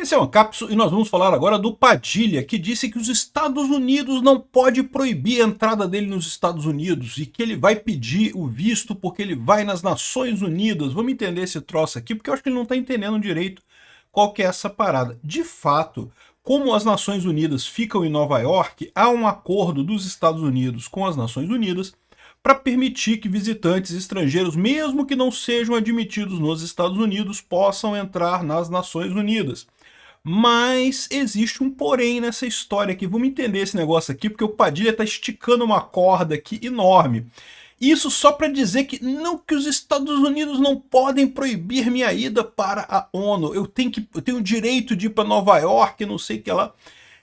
Esse é o Ancapsu e nós vamos falar agora do Padilha, que disse que os Estados Unidos não pode proibir a entrada dele nos Estados Unidos e que ele vai pedir o visto porque ele vai nas Nações Unidas. Vamos entender esse troço aqui, porque eu acho que ele não está entendendo direito qual que é essa parada. De fato, como as Nações Unidas ficam em Nova York, há um acordo dos Estados Unidos com as Nações Unidas para permitir que visitantes estrangeiros, mesmo que não sejam admitidos nos Estados Unidos, possam entrar nas Nações Unidas. Mas existe um porém nessa história aqui. Vamos entender esse negócio aqui, porque o Padilha está esticando uma corda aqui enorme. Isso só para dizer que não, que os Estados Unidos não podem proibir minha ida para a ONU. Eu tenho o direito de ir para Nova York, não sei o que lá.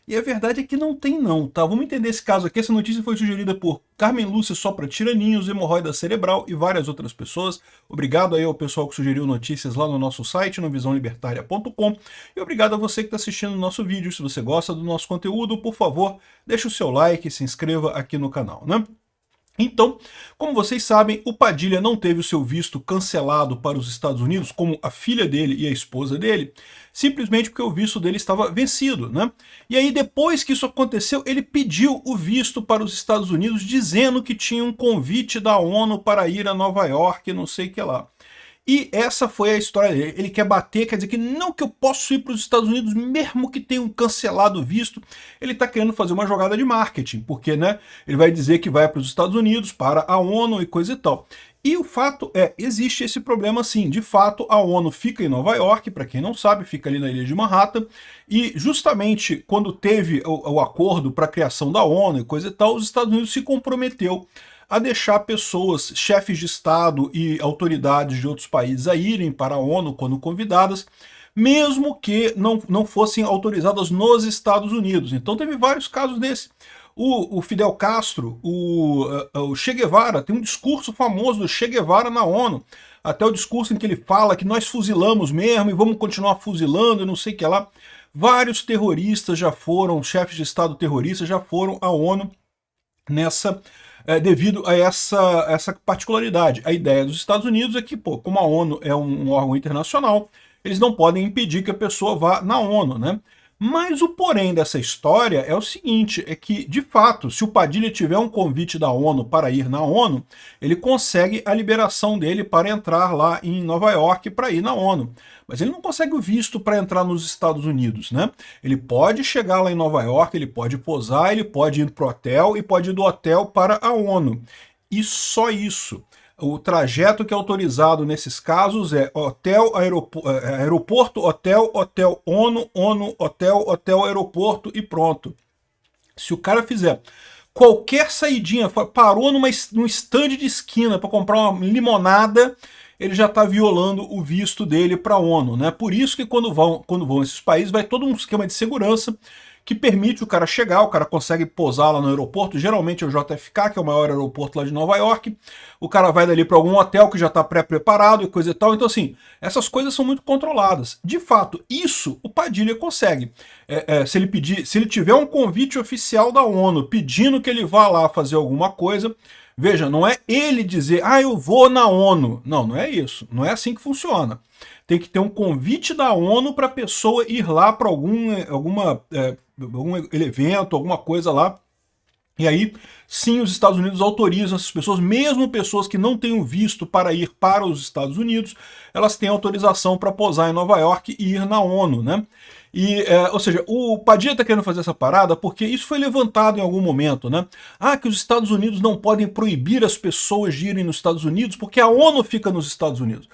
E a verdade é que não tem não, tá? Vamos entender esse caso aqui. Essa notícia foi sugerida por Carmen Lúcia Sopra Tiraninhos, hemorroida cerebral e várias outras pessoas. Obrigado aí ao pessoal que sugeriu notícias lá no nosso site, no visãolibertaria.com. E obrigado a você que está assistindo o nosso vídeo. Se você gosta do nosso conteúdo, por favor, deixe o seu like e se inscreva aqui no canal, né? Então, como vocês sabem, o Padilha não teve o seu visto cancelado para os Estados Unidos, como a filha dele e a esposa dele, simplesmente porque o visto dele estava vencido, né? E aí, depois que isso aconteceu, ele pediu o visto para os Estados Unidos, dizendo que tinha um convite da ONU para ir a Nova York, não sei o que lá. E essa foi a história dele. Ele quer bater, quer dizer que não, que eu posso ir para os Estados Unidos mesmo que tenham cancelado o visto. Ele está querendo fazer uma jogada de marketing, porque né, ele vai dizer que vai para os Estados Unidos, para a ONU e coisa e tal. E o fato é, existe esse problema sim. De fato, a ONU fica em Nova York, para quem não sabe, fica ali na ilha de Manhattan, e justamente quando teve o acordo para a criação da ONU e coisa e tal, os Estados Unidos se comprometeu a deixar pessoas, chefes de Estado e autoridades de outros países a irem para a ONU quando convidadas, mesmo que não fossem autorizadas nos Estados Unidos. Então teve vários casos desses. O Fidel Castro, o Che Guevara, tem um discurso famoso do Che Guevara na ONU, até o discurso em que ele fala que nós fuzilamos mesmo e vamos continuar fuzilando e não sei o que lá. Vários terroristas já foram, chefes de Estado terroristas já foram à ONU devido a essa particularidade. A ideia dos Estados Unidos é que, pô, como a ONU é um órgão internacional, eles não podem impedir que a pessoa vá na ONU, né? Mas o porém dessa história é o seguinte, é que, de fato, se o Padilha tiver um convite da ONU para ir na ONU, ele consegue a liberação dele para entrar lá em Nova York para ir na ONU. Mas ele não consegue o visto para entrar nos Estados Unidos, né? Ele pode chegar lá em Nova York, ele pode posar, ele pode ir para o hotel e pode ir do hotel para a ONU. E só isso. O trajeto que é autorizado nesses casos é hotel, aeroporto, hotel, hotel, ONU, ONU, hotel, hotel, aeroporto e pronto. Se o cara fizer qualquer saidinha, parou num stand de esquina para comprar uma limonada, ele já está violando o visto dele para a ONU, né? Por isso que quando vão esses países, vai todo um esquema de segurança que permite o cara chegar, o cara consegue pousar lá no aeroporto, geralmente é o JFK, que é o maior aeroporto lá de Nova York, o cara vai dali para algum hotel que já está pré-preparado e coisa e tal, então assim, essas coisas são muito controladas. De fato, isso o Padilha consegue. Se ele tiver um convite oficial da ONU pedindo que ele vá lá fazer alguma coisa, veja, não é ele dizer, eu vou na ONU. Não, não é isso. Não é assim que funciona. Tem que ter um convite da ONU para a pessoa ir lá para algum evento, alguma coisa lá. E aí, sim, os Estados Unidos autorizam essas pessoas, mesmo pessoas que não tenham visto para ir para os Estados Unidos, elas têm autorização para posar em Nova York e ir na ONU, né? Ou seja, o Padilha está querendo fazer essa parada porque isso foi levantado em algum momento, né? Que os Estados Unidos não podem proibir as pessoas de irem nos Estados Unidos porque a ONU fica nos Estados Unidos.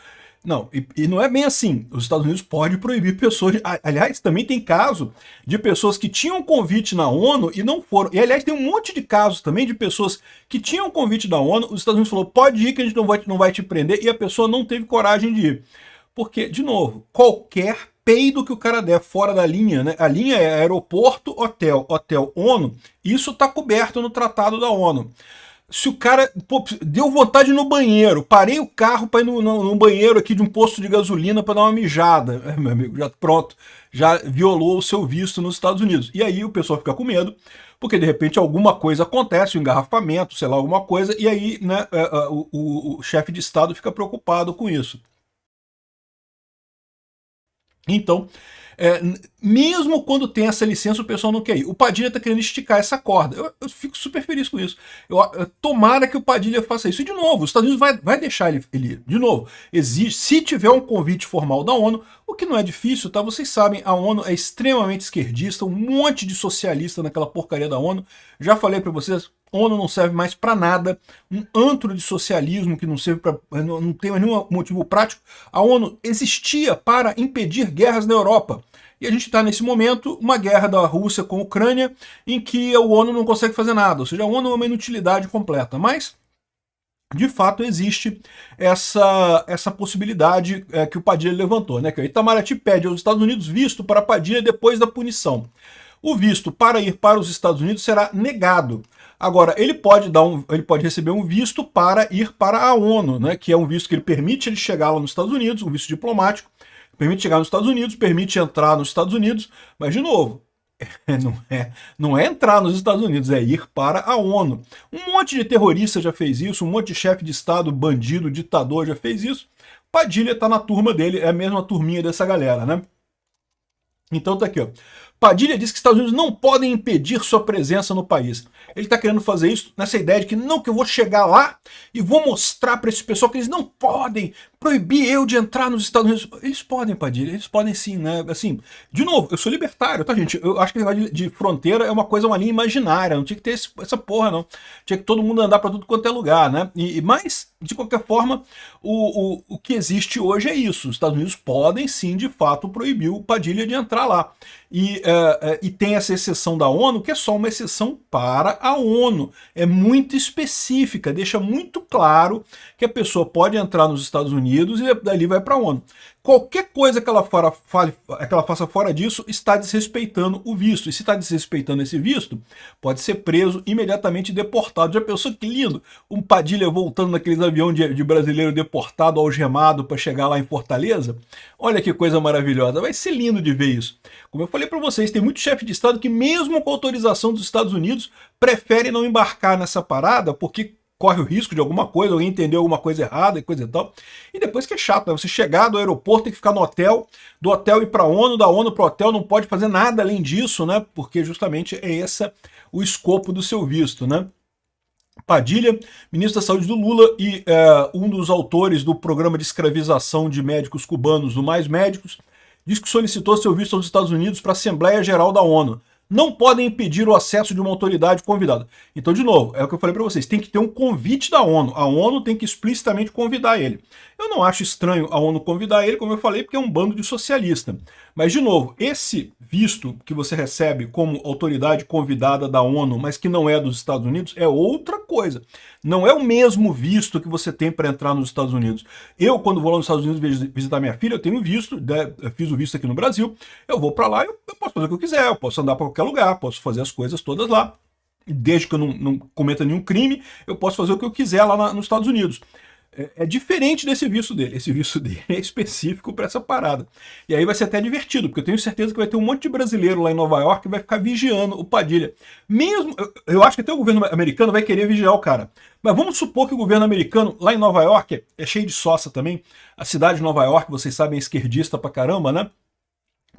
Não, e não é bem assim. Os Estados Unidos podem proibir pessoas... Aliás, também tem caso de pessoas que tinham convite na ONU e não foram. E, aliás, tem um monte de casos também de pessoas que tinham convite da ONU, os Estados Unidos falou, pode ir que a gente não vai te prender, e a pessoa não teve coragem de ir. Porque, de novo, qualquer peido que o cara der fora da linha, né? A linha é aeroporto, hotel, hotel, ONU, isso está coberto no Tratado da ONU. Se o cara deu vontade no banheiro, parei o carro para ir no banheiro aqui de um posto de gasolina para dar uma mijada, meu amigo, já pronto, já violou o seu visto nos Estados Unidos. E aí o pessoal fica com medo, porque de repente alguma coisa acontece, um engarrafamento, sei lá, alguma coisa, e aí né, o chefe de Estado fica preocupado com isso. Então, Mesmo quando tem essa licença, o pessoal não quer ir. O Padilha está querendo esticar essa corda. Eu fico super feliz com isso. Tomara que o Padilha faça isso. E, de novo, os Estados Unidos vai deixar ele ir. De novo, se tiver um convite formal da ONU, o que não é difícil, tá? Vocês sabem, a ONU é extremamente esquerdista, um monte de socialista naquela porcaria da ONU. Já falei para vocês, a ONU não serve mais para nada, um antro de socialismo que não serve para, não tem nenhum motivo prático. A ONU existia para impedir guerras na Europa. E a gente está nesse momento, uma guerra da Rússia com a Ucrânia, em que a ONU não consegue fazer nada, ou seja, a ONU é uma inutilidade completa. Mas, de fato, existe essa possibilidade que o Padilha levantou, né? Que o Itamaraty pede aos Estados Unidos visto para Padilha depois da punição. O visto para ir para os Estados Unidos será negado. Agora, ele pode receber um visto para ir para a ONU, né, que é um visto que ele permite ele chegar lá nos Estados Unidos, um visto diplomático, permite chegar nos Estados Unidos, permite entrar nos Estados Unidos, mas, de novo, não é entrar nos Estados Unidos, é ir para a ONU. Um monte de terrorista já fez isso, um monte de chefe de Estado, bandido, ditador já fez isso. Padilha está na turma dele, é a mesma turminha dessa galera, né? Então tá aqui, ó. Padilha diz que os Estados Unidos não podem impedir sua presença no país. Ele está querendo fazer isso nessa ideia de que não, que eu vou chegar lá e vou mostrar para esse pessoal que eles não podem proibir eu de entrar nos Estados Unidos. Eles podem, Padilha, eles podem sim, né? Assim, de novo, eu sou libertário, tá, gente? Eu acho que esse negócio de fronteira é uma linha imaginária, não tinha que ter essa porra, não. Tinha que todo mundo andar para tudo quanto é lugar, né? Mas, de qualquer forma, o que existe hoje é isso. Os Estados Unidos podem sim, de fato, proibir o Padilha de entrar lá. E tem essa exceção da ONU, que é só uma exceção para a ONU. É muito específica, deixa muito claro que a pessoa pode entrar nos Estados Unidos e dali vai para a ONU. Qualquer coisa que ela faça fora disso está desrespeitando o visto. E se está desrespeitando esse visto, pode ser preso, imediatamente deportado. Já pensou que lindo? Um Padilha voltando naqueles aviões de brasileiro deportado, algemado, para chegar lá em Fortaleza? Olha que coisa maravilhosa. Vai ser lindo de ver isso. Como eu falei para vocês, tem muito chefe de Estado que, mesmo com autorização dos Estados Unidos, prefere não embarcar nessa parada, porque corre o risco de alguma coisa, alguém entendeu alguma coisa errada e coisa e tal. E depois que é chato, né? Você chegar do aeroporto, tem que ficar no hotel, do hotel ir para a ONU, da ONU para o hotel, não pode fazer nada além disso, né? Porque justamente é esse o escopo do seu visto, né? Padilha, ministro da Saúde do Lula e um dos autores do programa de escravização de médicos cubanos, do Mais Médicos, diz que solicitou seu visto aos Estados Unidos para a Assembleia Geral da ONU. Não podem impedir o acesso de uma autoridade convidada. Então, de novo, é o que eu falei para vocês, tem que ter um convite da ONU. A ONU tem que explicitamente convidar ele. Eu não acho estranho a ONU convidar ele, como eu falei, porque é um bando de socialista. Mas, de novo, esse visto que você recebe como autoridade convidada da ONU, mas que não é dos Estados Unidos, é outra coisa. Não é o mesmo visto que você tem para entrar nos Estados Unidos. Eu, quando vou lá nos Estados Unidos visitar minha filha, eu tenho visto, eu fiz o visto aqui no Brasil, eu vou para lá, eu posso fazer o que eu quiser, eu posso andar para qualquer lugar, posso fazer as coisas todas lá. Desde que eu não cometa nenhum crime, eu posso fazer o que eu quiser lá nos Estados Unidos. É diferente desse visto dele. Esse visto dele é específico para essa parada. E aí vai ser até divertido, porque eu tenho certeza que vai ter um monte de brasileiro lá em Nova York que vai ficar vigiando o Padilha. Mesmo, eu acho que até o governo americano vai querer vigiar o cara. Mas vamos supor que o governo americano, lá em Nova York, é cheio de sócia também. A cidade de Nova York, vocês sabem, é esquerdista pra caramba, né?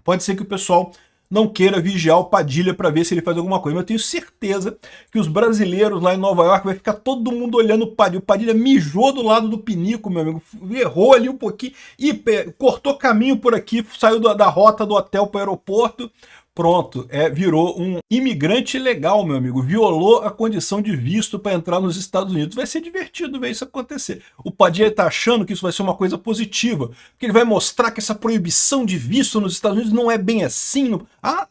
Pode ser que o pessoal não queira vigiar o Padilha para ver se ele faz alguma coisa. Mas eu tenho certeza que os brasileiros lá em Nova York vai ficar todo mundo olhando o Padilha. O Padilha mijou do lado do pinico, meu amigo, errou ali um pouquinho e cortou caminho por aqui, saiu da rota do hotel para o aeroporto. Pronto, virou um imigrante ilegal, meu amigo. Violou a condição de visto para entrar nos Estados Unidos. Vai ser divertido ver isso acontecer. O Padilha está achando que isso vai ser uma coisa positiva, porque ele vai mostrar que essa proibição de visto nos Estados Unidos não é bem assim.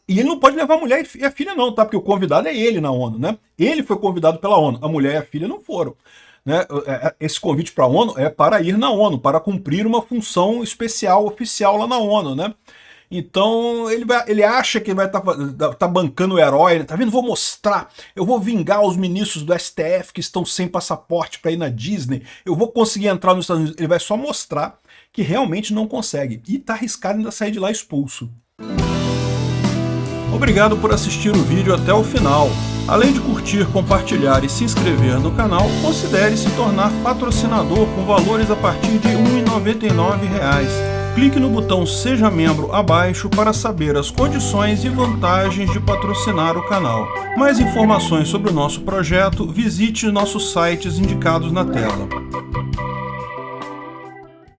E ele não pode levar a mulher e a filha não, tá? Porque o convidado é ele na ONU, né? Ele foi convidado pela ONU, a mulher e a filha não foram. Né? Esse convite para a ONU é para ir na ONU, para cumprir uma função especial, oficial lá na ONU, né? Então ele acha que vai tá bancando o herói, né? Tá vendo? Vou mostrar, eu vou vingar os ministros do STF que estão sem passaporte para ir na Disney, eu vou conseguir entrar nos Estados Unidos. Ele vai só mostrar que realmente não consegue e tá arriscado ainda sair de lá expulso. Obrigado por assistir o vídeo até o final. Além de curtir, compartilhar e se inscrever no canal, considere se tornar patrocinador com valores a partir de R$ 1,99. Clique no botão Seja Membro abaixo para saber as condições e vantagens de patrocinar o canal. Mais informações sobre o nosso projeto, visite nossos sites indicados na tela.